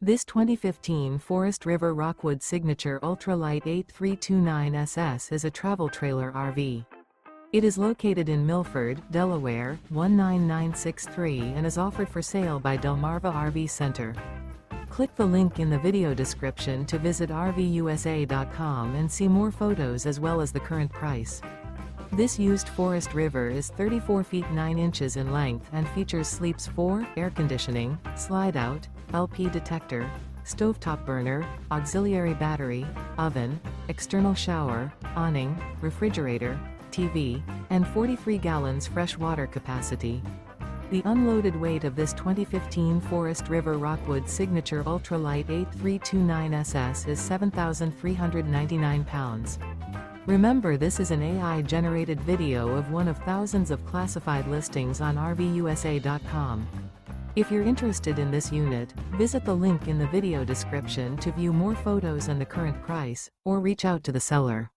This 2015 Forest River Rockwood Signature Ultralight 8329SS is a travel trailer RV. It is located in Milford, Delaware, 19963 and is offered for sale by Delmarva RV Center. Click the link in the video description to visit RVUSA.com and see more photos as well as the current price. This used Forest River is 34 feet 9 inches in length and features sleeps 4, air conditioning, slide-out, LP detector, stovetop burner, auxiliary battery, oven, external shower, awning, refrigerator, TV, and 43 gallons fresh water capacity. The unloaded weight of this 2015 Forest River Rockwood Signature Ultralight 8329SS is 7,399 pounds. Remember, this is an AI-generated video of one of thousands of classified listings on RVUSA.com. If you're interested in this unit, visit the link in the video description to view more photos and the current price, or reach out to the seller.